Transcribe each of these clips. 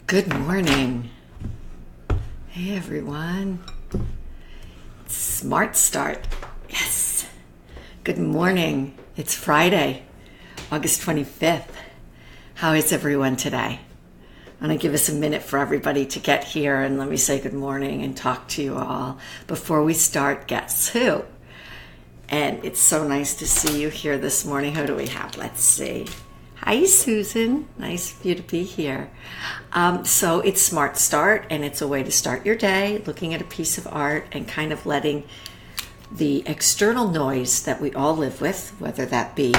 Good morning. Hey everyone. Smart start. Yes. Good morning. It's Friday, August 25th. How is everyone today? I'm going to give us a minute for everybody to get here and let me say good morning and talk to you all. Before we start, guess who? And it's so nice to see you here this morning. Who do we have? Let's see. Hi, Susan. Nice of you to be here. So it's Smart Start, and it's a way to start your day looking at a piece of art and kind of letting the external noise that we all live with, whether that be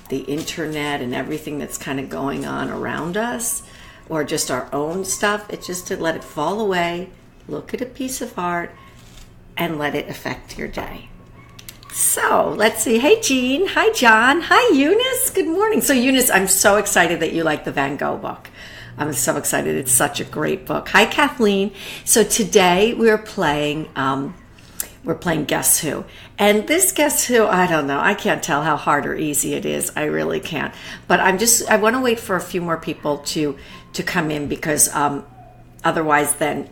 the internet and everything that's kind of going on around us, or just our own stuff, it's just to let it fall away, look at a piece of art, and let it affect your day. So let's see. Hey, Jean. Hi, John. Hi, Eunice. Good morning. So, Eunice, I'm so excited that you like the Van Gogh book. I'm so excited. It's such a great book. Hi, Kathleen. So today we're playing Guess Who. And this Guess Who, I don't know. I can't tell how hard or easy it is. I really can't. But I want to wait for a few more people to come in because otherwise then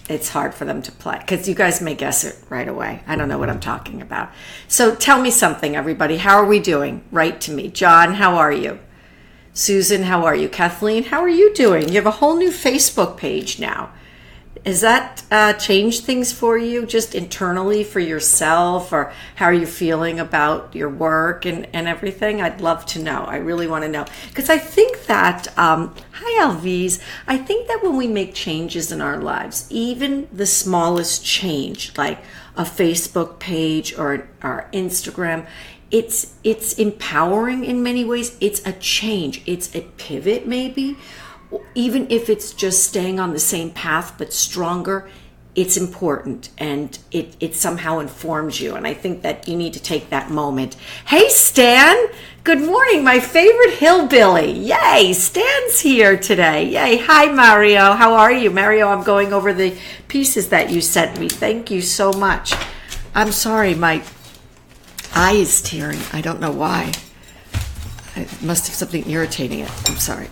it's hard for them to play because you guys may guess it right away. I don't know what I'm talking about. So tell me something, everybody. How are we doing? Write to me. John, how are you? Susan, how are you? Kathleen, how are you doing? You have a whole new Facebook page now. Has that changed things for you just internally for yourself, or how are you feeling about your work and everything? I'd love to know. I really want to know. Because I think that, hi Alvise, I think that when we make changes in our lives, even the smallest change, like a Facebook page or our Instagram, it's empowering in many ways. It's a change. It's a pivot maybe. Even if it's just staying on the same path but stronger, it's important and it somehow informs you. And I think that you need to take that moment. Hey, Stan. Good morning, my favorite hillbilly. Yay, Stan's here today. Yay. Hi, Mario. How are you? Mario, I'm going over the pieces that you sent me. Thank you so much. I'm sorry, my eye is tearing. I don't know why. I must have something irritating it. I'm sorry.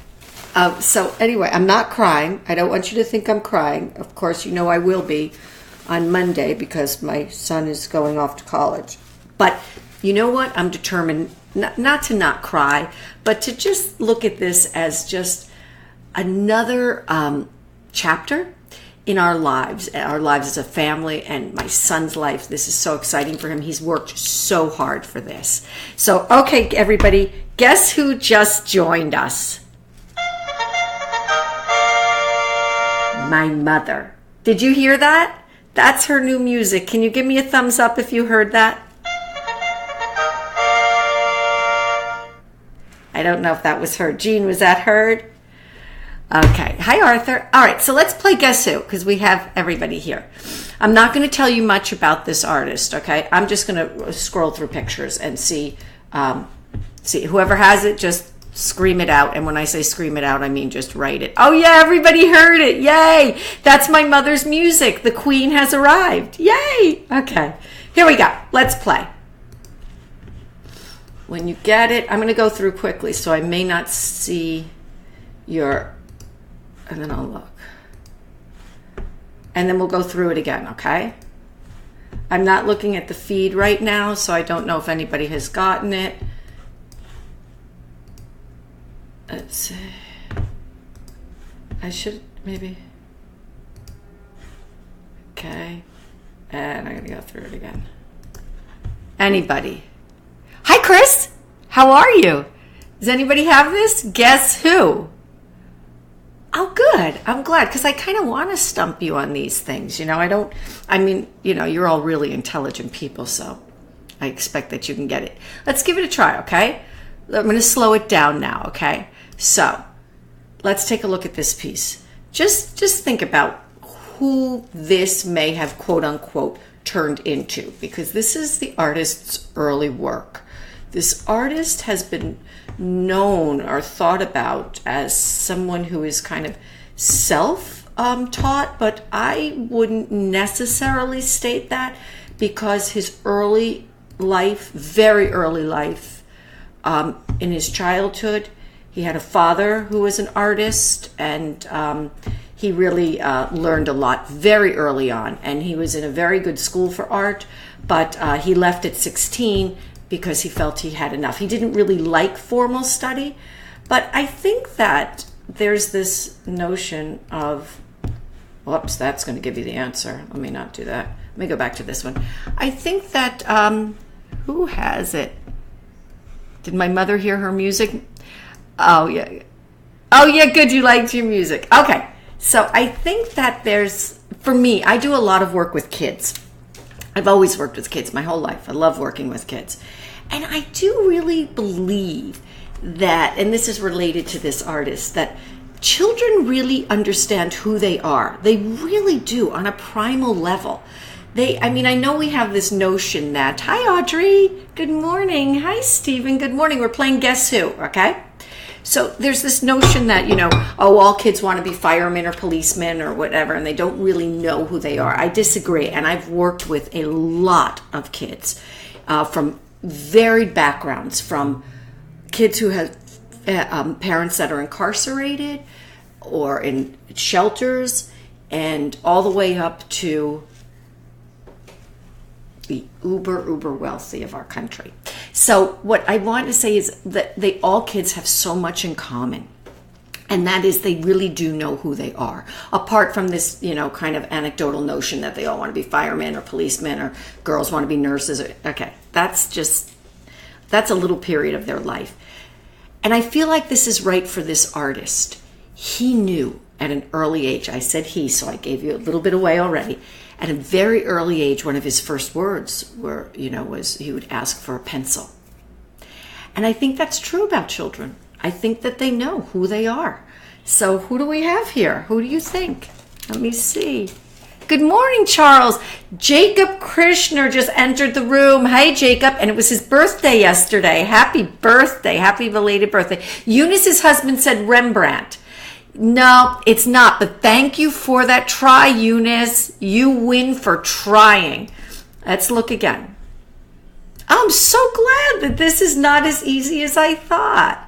So anyway, I'm not crying. I don't want you to think I'm crying. Of course, you know I will be on Monday because my son is going off to college. But you know what? I'm determined not to not cry, but to just look at this as just another chapter in our lives as a family, and my son's life. This is so exciting for him. He's worked so hard for this. So, okay, everybody, guess who just joined us? My mother. Did you hear that? That's her new music. Can you give me a thumbs up if you heard that? I don't know if that was heard. Jean, was that heard? Okay. Hi, Arthur. All right, so let's play Guess Who because we have everybody here. I'm not going to tell you much about this artist, okay? I'm just going to scroll through pictures and see whoever has it, just scream it out. And when I say scream it out, I mean just write it. Oh yeah, everybody heard it. Yay. That's my mother's music. The queen has arrived. Yay. Okay, here we go. Let's play. When you get it, I'm going to go through quickly so I may not see your, and then I'll look. And then we'll go through it again, okay? I'm not looking at the feed right now, so I don't know if anybody has gotten it. Let's see. I should maybe. Okay. And I'm going to go through it again. Anybody? Hi, Chris. How are you? Does anybody have this? Guess who? Oh, good. I'm glad because I kind of want to stump you on these things. You're all really intelligent people, so I expect that you can get it. Let's give it a try, okay? I'm going to slow it down now, okay? So let's take a look at this piece. Just think about who this may have, quote unquote, turned into, because this is the artist's early work. This artist has been known or thought about as someone who is kind of self-taught, but I wouldn't necessarily state that because his early life, very early life, in his childhood, He had a father who was an artist, and he really learned a lot very early on. And he was in a very good school for art, but he left at 16 because he felt he had enough. He didn't really like formal study, but I think that there's this notion of, whoops, that's going to give you the answer. Let me not do that. Let me go back to this one. I think that, who has it? Did my mother hear her music? Oh, yeah. Oh, yeah, good. You liked your music. Okay. So I think that there's, for me, I do a lot of work with kids. I've always worked with kids my whole life. I love working with kids. And I do really believe that, and this is related to this artist, that children really understand who they are. They really do on a primal level. I know we have this notion that, hi, Audrey, good morning. Hi, Stephen, good morning. We're playing Guess Who, okay? So there's this notion that, all kids want to be firemen or policemen or whatever, and they don't really know who they are. I disagree, and I've worked with a lot of kids from varied backgrounds, from kids who have parents that are incarcerated or in shelters, and all the way up to the uber wealthy of our country. So what I want to say is that all kids have so much in common. And that is, they really do know who they are. Apart from this, kind of anecdotal notion that they all want to be firemen or policemen, or girls want to be nurses. Okay, that's a little period of their life. And I feel like this is right for this artist. He knew at an early age, I said he, so I gave you a little bit away already. At a very early age, one of his first words was he would ask for a pencil. And I think that's true about children. I think that they know who they are. So who do we have here? Who do you think? Let me see. Good morning, Charles. Jacob Krishner just entered the room. Hi, Jacob. And it was his birthday yesterday. Happy birthday. Happy belated birthday. Eunice's husband said Rembrandt. No, it's not. But thank you for that try, Eunice. You win for trying. Let's look again. I'm so glad that this is not as easy as I thought.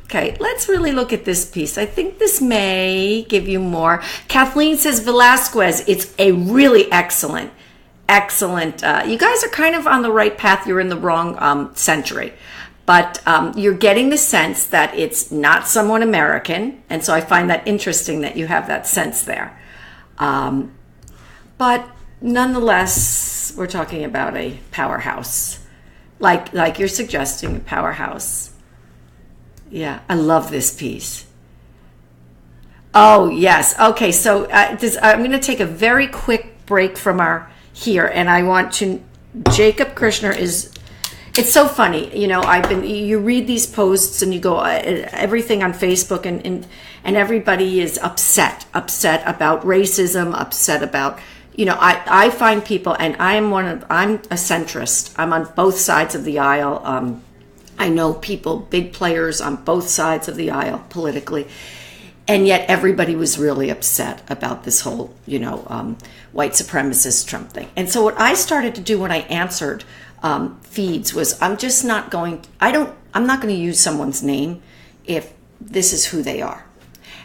Okay, let's really look at this piece. I think this may give you more. Kathleen says Velasquez. It's a really excellent. You guys are kind of on the right path. You're in the wrong century. But you're getting the sense that it's not someone American. And so I find that interesting that you have that sense there. But nonetheless, we're talking about a powerhouse. Like you're suggesting, a powerhouse. Yeah, I love this piece. Oh, yes. Okay, so I'm going to take a very quick break from our here. And I want to, Jacob Krishner is... It's so funny, you read these posts and you go, everything on Facebook and everybody is upset about racism, upset about, I find people, and I'm a centrist. I'm on both sides of the aisle. I know people, big players on both sides of the aisle politically. And yet everybody was really upset about this whole, white supremacist Trump thing. And so what I started to do when I answered feeds was, I'm not going to use someone's name if this is who they are.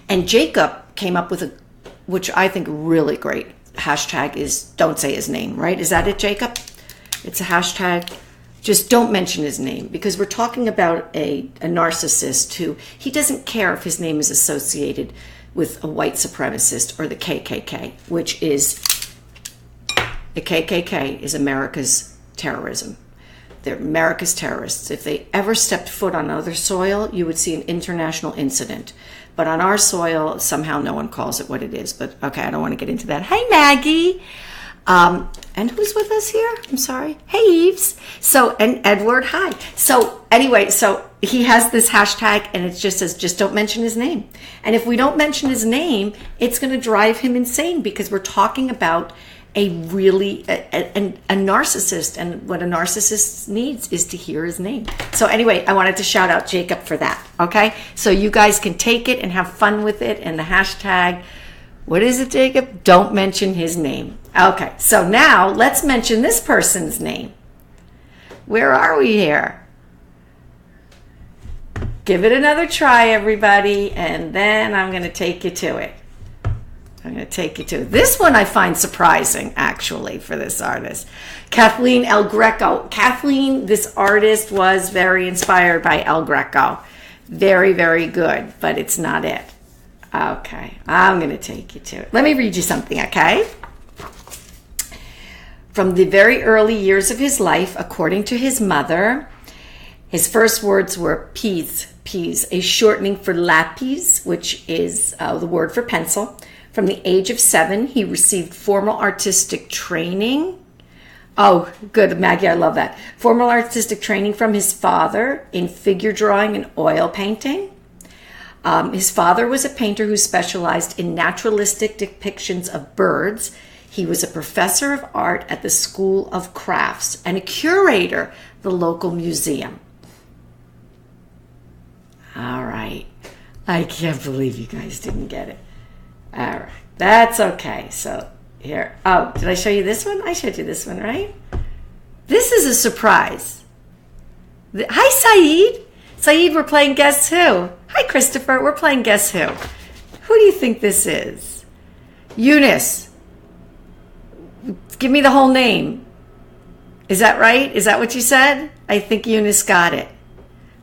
And Jacob came up with which I think really great hashtag is don't say his name, right? Is that it, Jacob? It's a hashtag. Just don't mention his name, because we're talking about a narcissist who, he doesn't care if his name is associated with a white supremacist or the KKK, which is, the KKK is America's terrorism. They're America's terrorists. If they ever stepped foot on other soil, you would see an international incident. But on our soil, somehow no one calls it what it is. But okay, I don't want to get into that. Hi, Maggie. And who's with us here? I'm sorry. Hey, Eves. So, and Edward, hi. So anyway, so he has this hashtag and it just says, just don't mention his name. And if we don't mention his name, it's going to drive him insane, because we're talking about a narcissist, and what a narcissist needs is to hear his name. So anyway, I wanted to shout out Jacob for that. Okay. So you guys can take it and have fun with it. And the hashtag, what is it, Jacob? Don't mention his name. Okay, so now let's mention this person's name. Where are we here? Give it another try, everybody, and then I'm going to take you to it. I'm going to take you to it. This one I find surprising, actually, for this artist. Kathleen El Greco. Kathleen, this artist, was very inspired by El Greco. Very, very good, but it's not it. Okay, I'm going to take you to it. Let me read you something, okay? From the very early years of his life, according to his mother, his first words were peas, a shortening for lapis, which is the word for pencil. From the age of 7, he received formal artistic training. Oh, good, Maggie, I love that. Formal artistic training from his father in figure drawing and oil painting. His father was a painter who specialized in naturalistic depictions of birds. He was a professor of art at the School of Crafts and a curator at the local museum. All right. I can't believe you guys didn't get it. All right. That's okay. So here. Oh, did I show you this one? I showed you this one, right? This is a surprise. Hi, Saeed. Saeed, we're playing Guess Who. Hi, Christopher. We're playing Guess Who. Who do you think this is? Eunice. Give me the whole name. Is that right? Is that what you said? I think Eunice got it.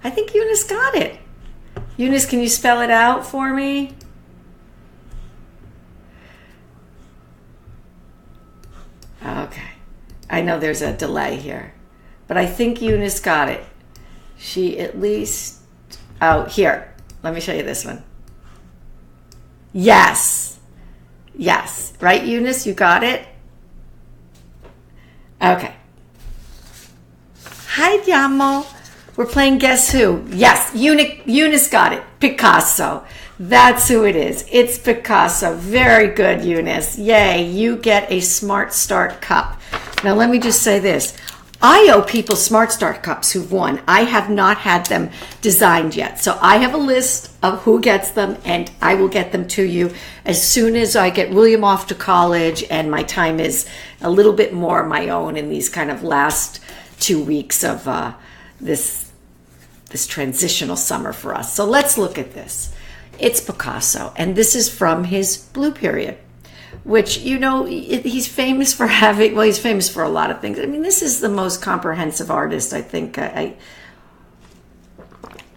I think Eunice got it. Eunice, can you spell it out for me? Okay. I know there's a delay here, but I think Eunice got it. She at least... Oh, here. Let me show you this one. Yes. Yes. Right, Eunice? You got it? Okay. Hi, Diamo. We're playing Guess Who? Yes, Eunice got it. Picasso. That's who it is. It's Picasso. Very good, Eunice. Yay, you get a Smart Start cup. Now, let me just say this. I owe people Smart Start cups who've won. I have not had them designed yet. So I have a list of who gets them, and I will get them to you as soon as I get William off to college and my time is a little bit more my own in these kind of last 2 weeks of this transitional summer for us. So let's look at this. It's Picasso, and this is from his Blue Period, which, you know, he's famous for having, well, he's famous for a lot of things. I mean, this is the most comprehensive artist, I think.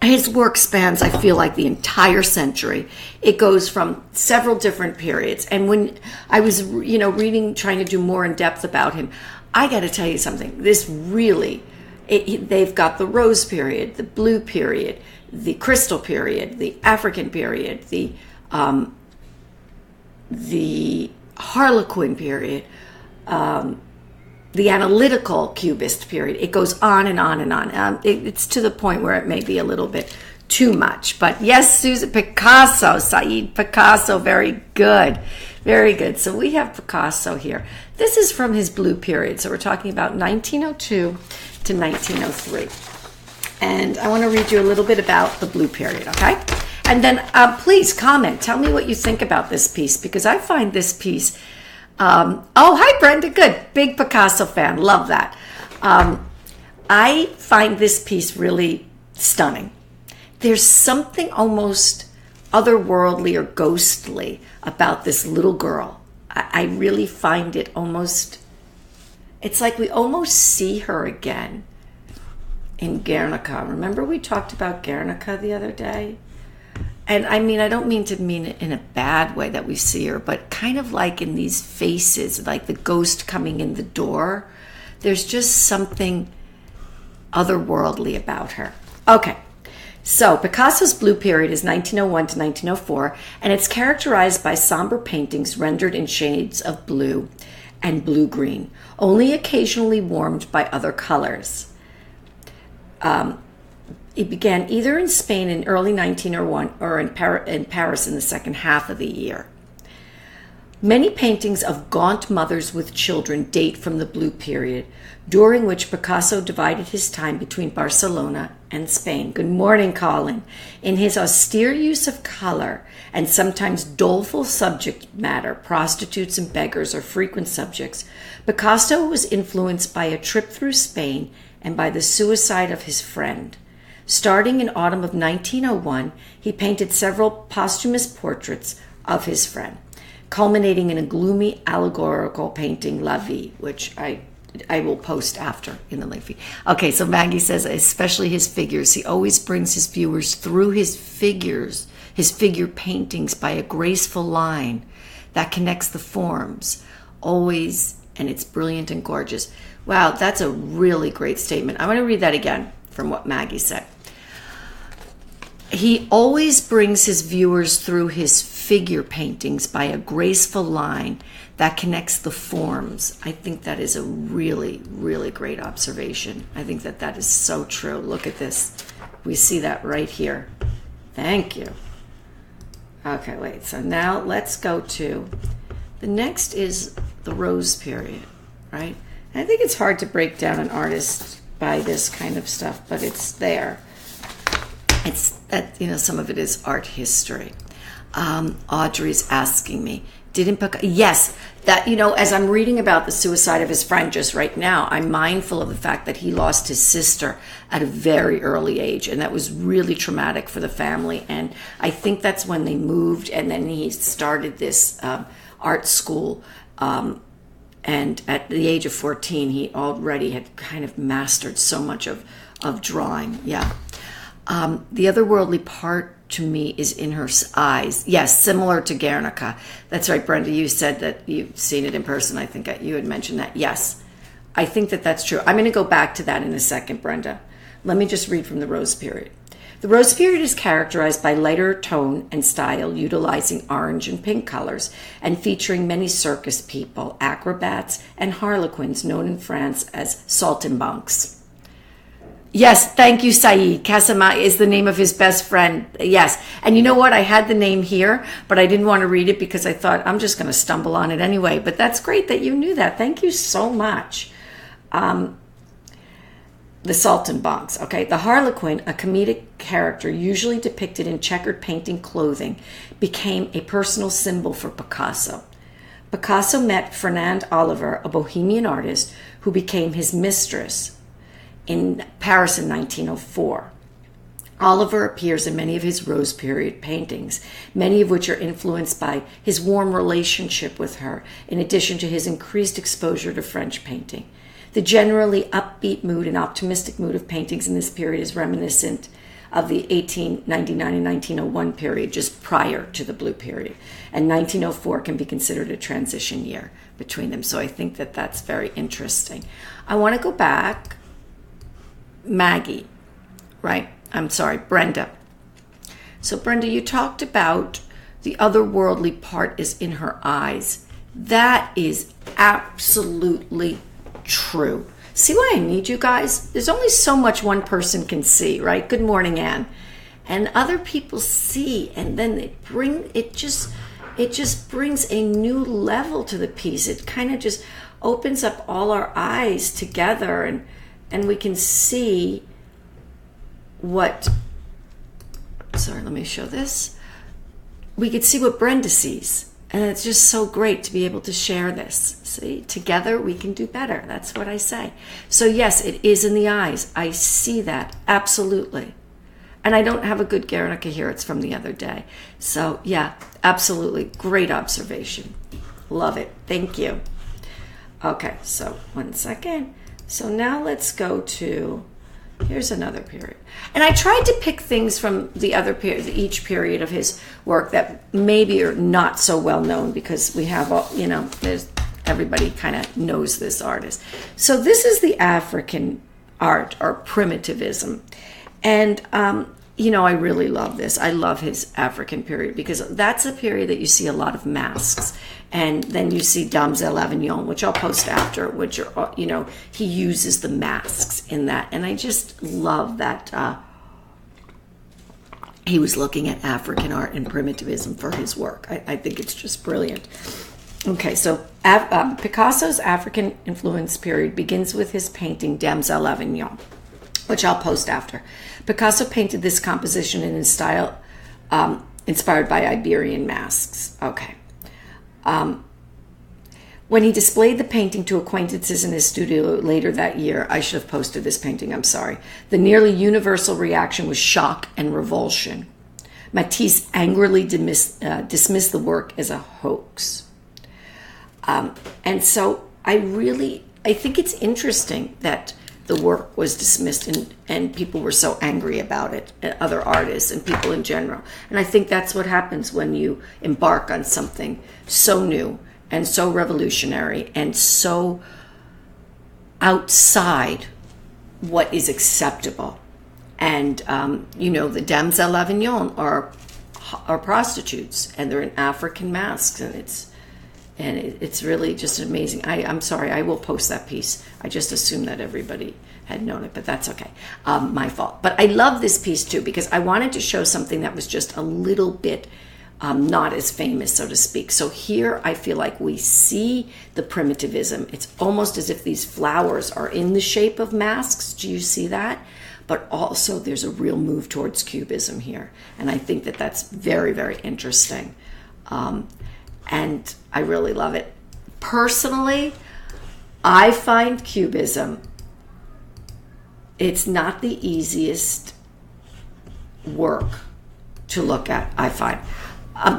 His work spans, I feel like, the entire century. It goes from several different periods. And when I was, you know, reading, trying to do more in depth about him, I got to tell you something. This really, they've got the Rose Period, the Blue Period, the Crystal Period, the African Period, the Harlequin period, the analytical cubist period. It goes on and on and on. It's to the point where it may be a little bit too much. But yes, Susan, Picasso, Saeed Picasso, very good. Very good. So we have Picasso here. This is from his Blue Period. So we're talking about 1902 to 1903. And I want to read you a little bit about the Blue Period, okay? And then please comment. Tell me what you think about this piece, because I find this piece... oh, hi, Brenda. Good. Big Picasso fan. Love that. I find this piece really stunning. There's something almost otherworldly or ghostly about this little girl. I really find it almost... It's like we almost see her again in Guernica. Remember we talked about Guernica the other day? And I mean, I don't mean to mean it in a bad way that we see her, but kind of like in these faces, like the ghost coming in the door. There's just something otherworldly about her. Okay, so Picasso's Blue Period is 1901 to 1904, and it's characterized by somber paintings rendered in shades of blue and blue-green, only occasionally warmed by other colors. It began either in Spain in early 1901 or in Paris in the second half of the year. Many paintings of gaunt mothers with children date from the Blue Period, during which Picasso divided his time between Barcelona and Spain. Good morning, Colin. In his austere use of color and sometimes doleful subject matter, prostitutes and beggars are frequent subjects. Picasso was influenced by a trip through Spain and by the suicide of his friend. Starting in autumn of 1901, he painted several posthumous portraits of his friend, culminating in a gloomy allegorical painting, La Vie, which I will post after in the link feed. Okay, so Maggie says, especially his figures. He always brings his viewers through his figure paintings by a graceful line that connects the forms, always, and it's brilliant and gorgeous. Wow, that's a really great statement. I want to read that again from what Maggie said. He always brings his viewers through his figure paintings by a graceful line that connects the forms. I think that is a really, really great observation. I think that that is so true. Look at this. We see that right here. Thank you. Okay, wait. So now let's go to, the next is the Rose period, right? And I think it's hard to break down an artist by this kind of stuff, but it's there. It's that, some of it is art history. Audrey's asking me, didn't Picasso? Yes, that, as I'm reading about the suicide of his friend just right now, I'm mindful of the fact that he lost his sister at a very early age, and that was really traumatic for the family. And I think that's when they moved, and then he started this art school. And at the age of 14, he already had kind of mastered so much of drawing. Yeah. The otherworldly part to me is in her eyes. Yes, similar to Guernica. That's right, Brenda. You said that you've seen it in person. I think you had mentioned that. Yes, I think that that's true. I'm going to go back to that in a second, Brenda. Let me just read from the Rose period. The Rose period is characterized by lighter tone and style, utilizing orange and pink colors, and featuring many circus people, acrobats, and harlequins known in France as saltimbanques. Yes, thank you, Saeed. Kasama is the name of his best friend. Yes. And you know what? I had the name here, but I didn't want to read it because I thought I'm just going to stumble on it anyway. But that's great that you knew that. Thank you so much. The saltimbanques, okay? The harlequin, a comedic character usually depicted in checkered painting clothing, became a personal symbol for Picasso. Picasso met Fernande Oliver, a Bohemian artist, who became his mistress in Paris in 1904. Oliver appears in many of his Rose period paintings, many of which are influenced by his warm relationship with her, in addition to his increased exposure to French painting. The generally upbeat mood and optimistic mood of paintings in this period is reminiscent of the 1899 and 1901 period, just prior to the Blue period. And 1904 can be considered a transition year between them. So I think that that's very interesting. I want to go back. Maggie, right? I'm sorry, Brenda. So Brenda, you talked about the otherworldly part is in her eyes. That is absolutely true. See why I need you guys? There's only so much one person can see, right? Good morning, Anne. And other people see, and then it just brings a new level to the piece. It kind of just opens up all our eyes together, and we can see what, sorry, let me show this. We could see what Brenda sees. And it's just so great to be able to share this. See, together we can do better. That's what I say. So yes, it is in the eyes. I see that, absolutely. And I don't have a good Guernica here. It's from the other day. So yeah, absolutely. Great observation. Love it. Thank you. Okay, so 1 second. So now let's go to, here's another period. And I tried to pick things from the other period, each period of his work that maybe are not so well known, because we have all, there's everybody kind of knows this artist. So this is the African art, or primitivism. And, I really love this. I love his African period, because that's a period that you see a lot of masks. And then you see Damsel Avignon, which I'll post after, which are, he uses the masks in that. And I just love that he was looking at African art and primitivism for his work. I think it's just brilliant. Okay, so Picasso's African influence period begins with his painting Damsel Avignon, which I'll post after. Picasso painted this composition in his style inspired by Iberian masks. Okay. When he displayed the painting to acquaintances in his studio later that year, I should have posted this painting, I'm sorry, the nearly universal reaction was shock and revulsion. Matisse angrily dismissed the work as a hoax. And so I think it's interesting that the work was dismissed and people were so angry about it, other artists and people in general. And I think that's what happens when you embark on something so new and so revolutionary and so outside what is acceptable. And, the Dames à l'Avignon are prostitutes, and they're in African masks, and it's really just amazing. I'm sorry, I will post that piece. I just assumed that everybody had known it, but that's okay. My fault. But I love this piece too, because I wanted to show something that was just a little bit not as famous, so to speak. So here I feel like we see the primitivism. It's almost as if these flowers are in the shape of masks. Do you see that? But also there's a real move towards cubism here. And I think that that's very, very interesting. And I really love it. Personally, I find cubism, it's not the easiest work to look at, I find.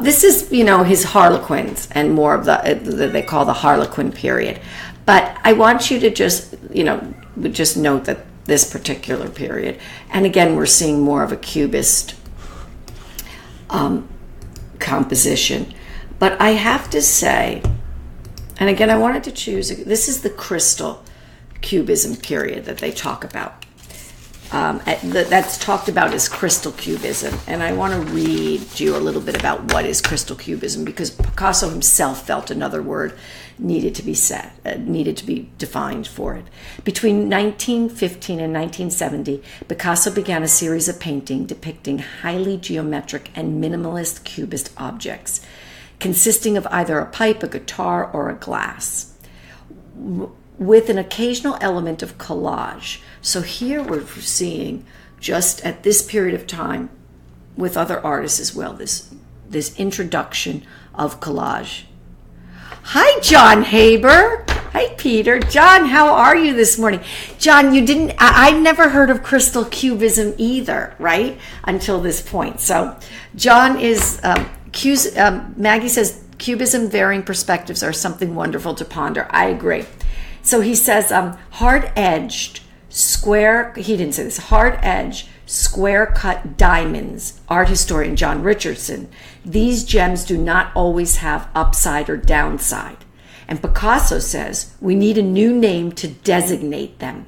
This is, his Harlequins and more of the they call the Harlequin period. But I want you to just note that this particular period, and again, we're seeing more of a cubist composition. But I have to say, and again, I wanted to choose, this is the crystal cubism period that they talk about. That's talked about as crystal cubism. And I want to read you a little bit about what is crystal cubism, because Picasso himself felt another word needed to be defined for it. Between 1915 and 1970, Picasso began a series of paintings depicting highly geometric and minimalist cubist objects, consisting of either a pipe, a guitar, or a glass, with an occasional element of collage. So here we're seeing, just at this period of time, with other artists as well, this introduction of collage. Hi, John Haber. Hi, Peter. John, how are you this morning? John, I never heard of crystal cubism either, right? Until this point. So John is, Maggie says, cubism varying perspectives are something wonderful to ponder. I agree. So he says, hard-edged, square, he didn't say this, hard-edged, square-cut diamonds, art historian John Richardson. These gems do not always have upside or downside. And Picasso says, we need a new name to designate them.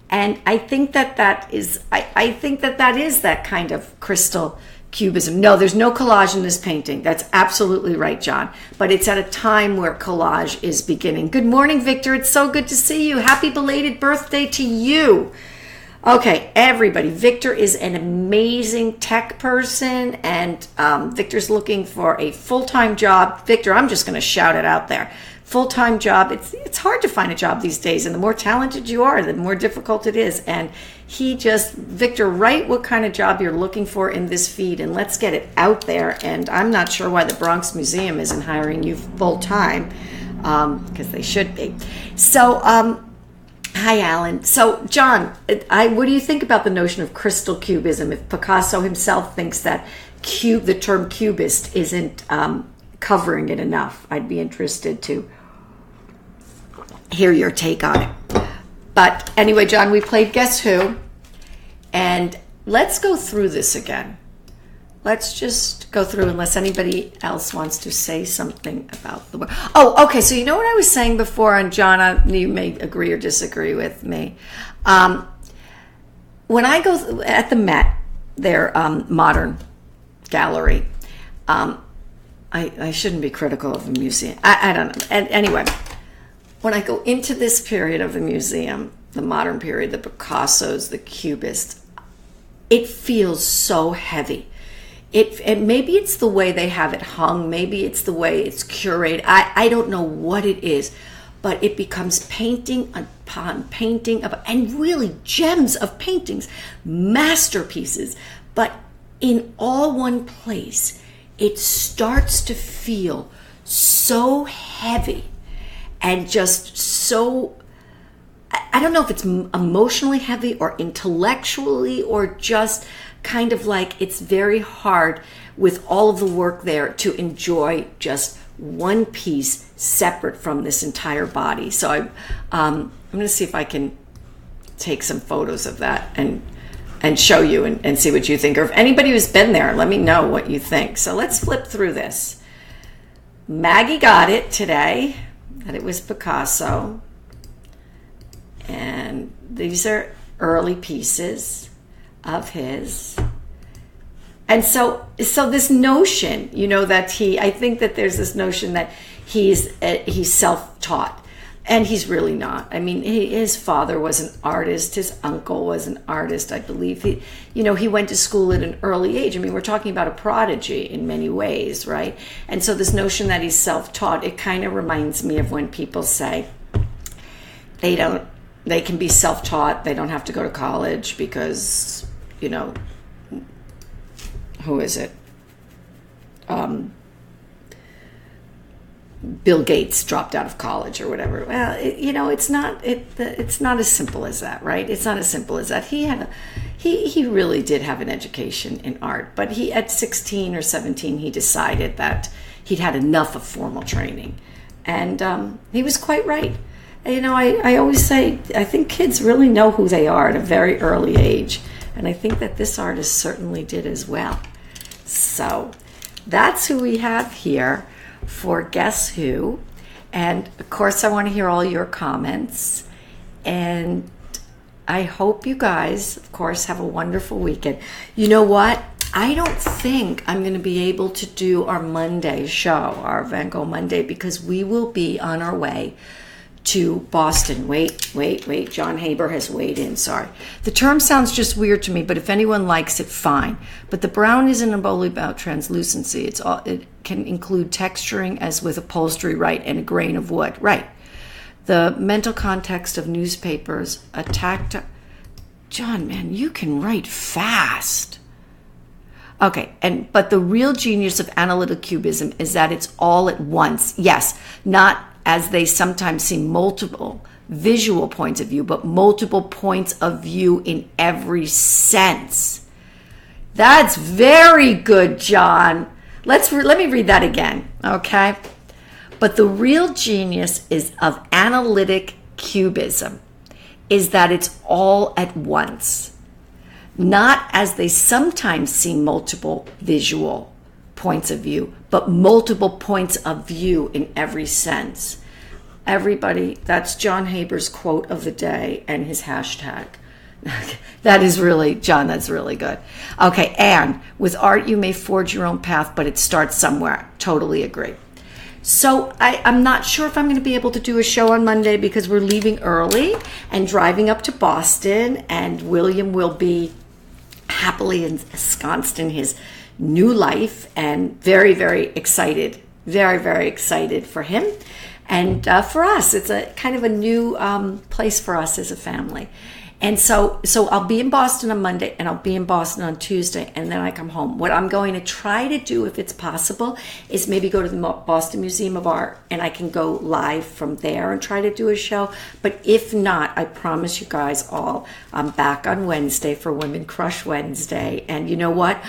And I think that is that kind of crystal cubism. No, there's no collage in this painting. That's absolutely right, John. But it's at a time where collage is beginning. Good morning, Victor. It's so good to see you. Happy belated birthday to you. Okay, everybody. Victor is an amazing tech person, and Victor's looking for a full-time job. Victor, I'm just going to shout it out there. Full-time job. It's hard to find a job these days, and the more talented you are, the more difficult it is. And Victor, write what kind of job you're looking for in this feed, and let's get it out there. And I'm not sure why the Bronx Museum isn't hiring you full-time, because they should be. So, hi, Alan. So, John, what do you think about the notion of crystal cubism? If Picasso himself thinks that the term cubist isn't covering it enough, I'd be interested to hear your take on it. But anyway, John, we played Guess Who, and let's go through this again. Let's just go through, unless anybody else wants to say something about the word. Oh, okay. So you know what I was saying before, and John, you may agree or disagree with me. When I go at the Met, their modern gallery, I shouldn't be critical of the museum. I don't know. And anyway, when I go into this period of the museum, the modern period, the Picassos, the Cubists, it feels so heavy. And maybe it's the way they have it hung. Maybe it's the way it's curated. I don't know what it is, but it becomes painting upon painting, and really gems of paintings, masterpieces. But in all one place, it starts to feel so heavy and just so, I don't know if it's emotionally heavy or intellectually or just kind of like it's very hard with all of the work there to enjoy just one piece separate from this entire body. So I'm going to see if I can take some photos of that and show you and see what you think. Or if anybody who's been there, let me know what you think. So let's flip through this. Maggie got it today, that it was Picasso. And these are early pieces of his. And so this notion, that I think that there's this notion that he's self-taught. And he's really not. I mean, his father was an artist. His uncle was an artist, I believe. He went to school at an early age. I mean, we're talking about a prodigy in many ways, right? And so this notion that he's self-taught, it kind of reminds me of when people say they can be self-taught. They don't have to go to college because, who is it? Bill Gates dropped out of college or whatever. Well, it's not as simple as that, right? It's not as simple as that. He really did have an education in art, but at 16 or 17 he decided that he'd had enough of formal training, and he was quite right. I always say I think kids really know who they are at a very early age, and I think that this artist certainly did as well. So that's who we have here for Guess Who. And of course I want to hear all your comments, and I hope you guys of course have a wonderful weekend. You know what, I don't think I'm going to be able to do our Monday show, our Van Gogh Monday, because we will be on our way to Boston. Wait, John Haber has weighed in, sorry. The term sounds just weird to me, but if anyone likes it, fine. But the brown isn't only about translucency. It can include texturing, as with upholstery, right, and a grain of wood, right. The mental context of newspapers, John, man, you can write fast. Okay, but the real genius of analytic cubism is that it's all at once. Yes, not as they sometimes see multiple visual points of view, but multiple points of view in every sense. That's very good, John. Let me read that again, okay? But the real genius of analytic cubism is that it's all at once, not as they sometimes see multiple visual points of view, but multiple points of view in every sense. Everybody, that's John Haber's quote of the day and his hashtag. That is really, John, that's really good. Okay, and with art you may forge your own path, but it starts somewhere. Totally agree. So I'm not sure if I'm going to be able to do a show on Monday because we're leaving early and driving up to Boston, and William will be happily ensconced in his new life, and very, very excited, very, very excited for him. And for us, it's a kind of a new place for us as a family. And so I'll be in Boston on Monday, and I'll be in Boston on Tuesday, and then I come home. What I'm going to try to do, if it's possible, is maybe go to the Boston Museum of Art, and I can go live from there and try to do a show. But if not, I promise you guys all, I'm back on Wednesday for Women Crush Wednesday. And you know what?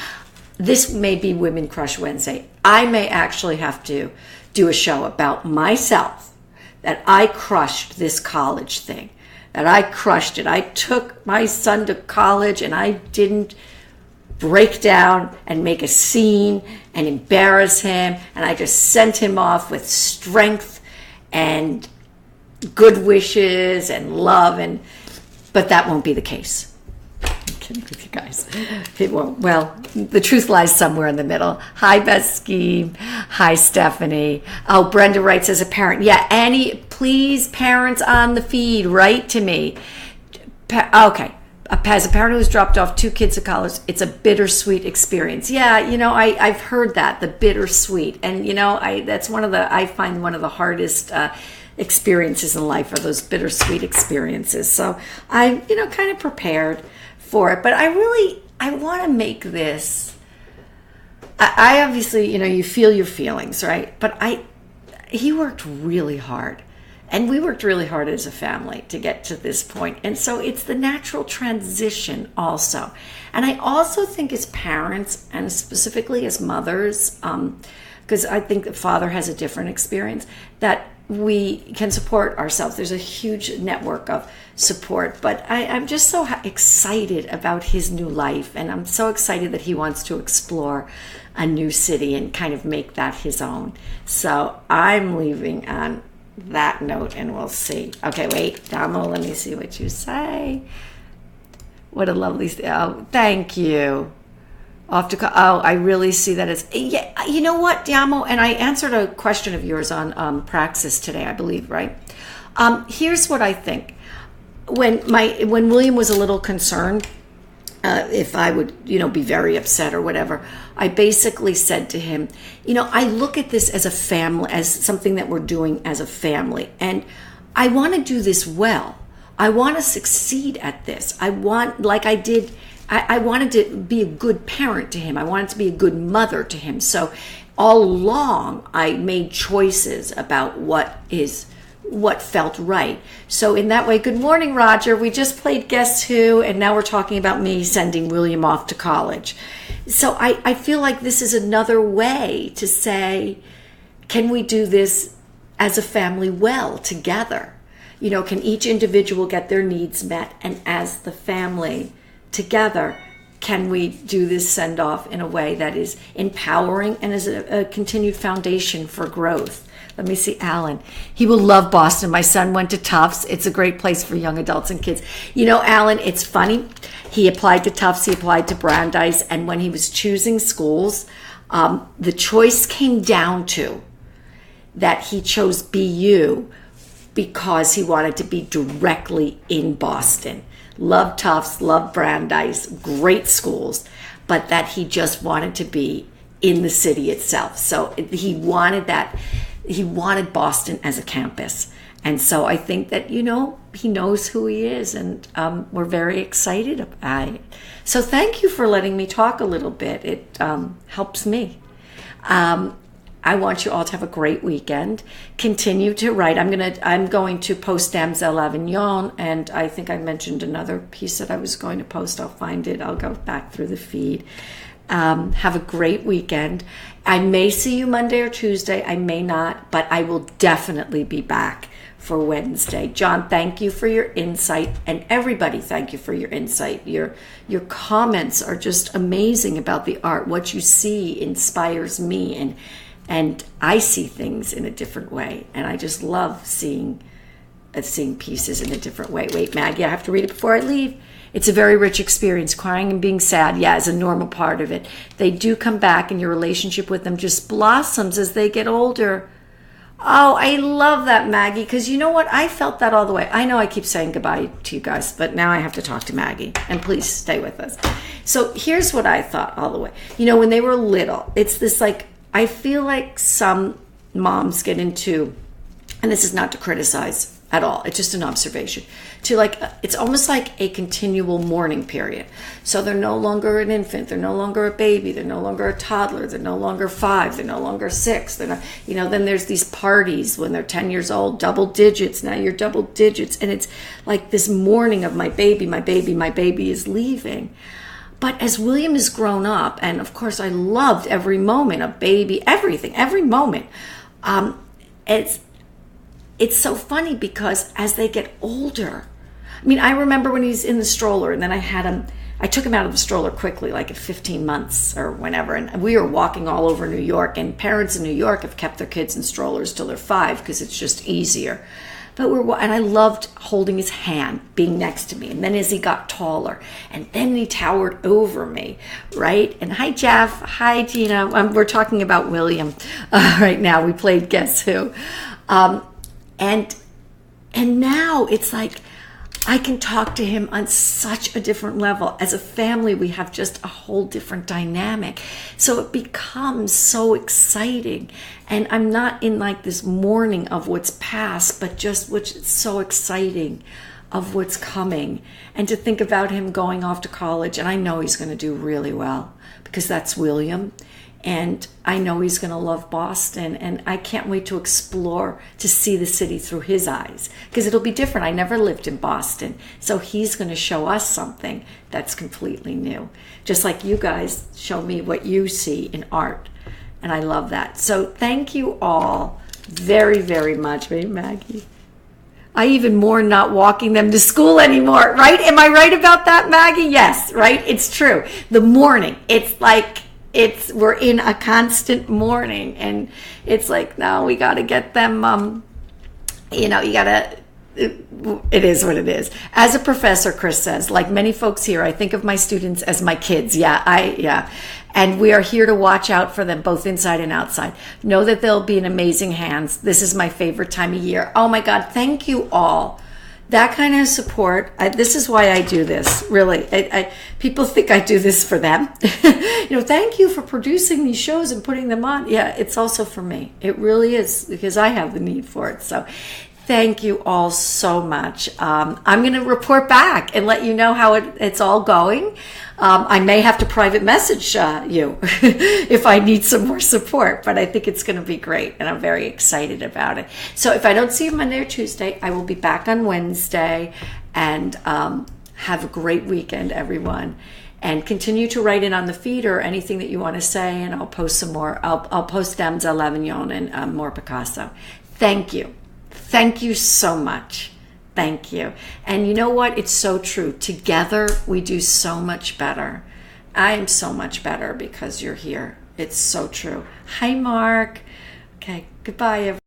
This may be Women Crush Wednesday. I may actually have to do a show about myself, that I crushed this college thing, that I crushed it. I took my son to college and I didn't break down and make a scene and embarrass him, and I just sent him off with strength and good wishes and love, but that won't be the case. With you guys, it won't. Well, the truth lies somewhere in the middle. Hi, Best Scheme. Hi, Stephanie. Oh, Brenda writes as a parent. Yeah, Annie, please, parents on the feed, write to me. Okay, as a parent who's dropped off 2 kids at college, it's a bittersweet experience. Yeah, I've heard that, the bittersweet, and that's I find one of the hardest experiences in life are those bittersweet experiences. So I'm, kind of prepared for it, but I want to make this. I obviously, you feel your feelings, right? But he worked really hard. And we worked really hard as a family to get to this point. And so it's the natural transition also. And I also think as parents, and specifically as mothers, because I think the father has a different experience, that we can support ourselves. There's a huge network of support. But I'm just so excited about his new life. And I'm so excited that he wants to explore a new city and kind of make that his own. So I'm leaving on that note, and we'll see. Okay, wait, Damo, let me see what you say. What a lovely, oh, thank you. I really see that as, yeah, you know what, Diamo, and I answered a question of yours on Praxis today, I believe, right? Here's what I think. When William was a little concerned, if I would, be very upset or whatever, I basically said to him, I look at this as a family, as something that we're doing as a family. And I want to do this well. I want to succeed at this. I want, like I did, I wanted to be a good parent to him. I wanted to be a good mother to him. So all along, I made choices about what felt right. So in that way, good morning, Roger. We just played Guess Who, and now we're talking about me sending William off to college. So I feel like this is another way to say, can we do this as a family well together? Can each individual get their needs met? And as the family together, can we do this send off in a way that is empowering and is a continued foundation for growth? Let me see, Alan. He will love Boston. My son went to Tufts. It's a great place for young adults and kids. Alan, it's funny. He applied to Tufts. He applied to Brandeis. And when he was choosing schools, the choice came down to that he chose BU because he wanted to be directly in Boston. Loved Tufts, loved Brandeis, great schools, but that he just wanted to be in the city itself. So he wanted that. He wanted Boston as a campus. And so I think that, he knows who he is, and we're very excited about it. So thank you for letting me talk a little bit. It helps me. I want you all to have a great weekend. Continue to write. I'm going to post Damsel Avignon, and I think I mentioned another piece that I was going to post. I'll find it. I'll go back through the feed. Have a great weekend. I may see you Monday or Tuesday. I may not, but I will definitely be back for Wednesday. John, thank you for your insight, and everybody, thank you for your insight. Your comments are just amazing about the art. What you see inspires me, and I see things in a different way, and I just love seeing pieces in a different way. Wait, Maggie, I have to read it before I leave. It's a very rich experience. Crying and being sad, is a normal part of it. They do come back, and your relationship with them just blossoms as they get older. Oh, I love that, Maggie, because you know what? I felt that all the way. I know I keep saying goodbye to you guys, but now I have to talk to Maggie, and please stay with us. So here's what I thought all the way. When they were little, it's this I feel like some moms get into, and this is not to criticize at all, it's just an observation, it's almost like a continual mourning period. So they're no longer an infant, they're no longer a baby, they're no longer a toddler, they're no longer 5, they're no longer 6, they're not, then there's these parties when they're 10 years old, double digits, now you're double digits, and it's like this mourning of my baby is leaving. But as William has grown up, and of course I loved every moment of baby, everything, every moment, it's so funny because as they get older, I remember when he's in the stroller, and then I took him out of the stroller quickly, like at 15 months or whenever, and we were walking all over New York, and parents in New York have kept their kids in strollers till they're 5 because it's just easier. And I loved holding his hand, being next to me. And then as he got taller, and then he towered over me, right? And hi, Jeff. Hi, Gina. We're talking about William right now. We played Guess Who. And now it's like I can talk to him on such a different level. As a family, we have just a whole different dynamic. So it becomes so exciting. And I'm not in this mourning of what's past, but just which is so exciting of what's coming. And to think about him going off to college, and I know he's going to do really well because that's William. And I know he's going to love Boston, and I can't wait to explore, to see the city through his eyes, because it'll be different. I never lived in Boston, so he's going to show us something that's completely new, just like you guys show me what you see in art, and I love that. So thank you all very, very much. Right, Maggie? I even mourn not walking them to school anymore, right? Am I right about that, Maggie? Yes, right? It's true. The mourning, it's like, we're in a constant mourning, and it's like, no, we got to get them, you gotta, it is what it is. As a professor, Chris says, like many folks here, I think of my students as my kids. Yeah. And we are here to watch out for them, both inside and outside. Know that they'll be in amazing hands. This is my favorite time of year. Oh my God, thank you all. That kind of support, this is why I do this, really. People think I do this for them. Thank you for producing these shows and putting them on. Yeah, it's also for me. It really is, because I have the need for it. So thank you all so much. I'm going to report back and let you know how it's all going. I may have to private message you if I need some more support, but I think it's going to be great, and I'm very excited about it. So if I don't see you Monday or Tuesday, I will be back on Wednesday, and have a great weekend, everyone. And continue to write in on the feed or anything that you want to say, and I'll post some more. I'll post Dames à l'Avignon and more Picasso. Thank you. Thank you so much. Thank you. And you know what? It's so true. Together, we do so much better. I am so much better because you're here. It's so true. Hi, Mark. Okay, goodbye, everyone.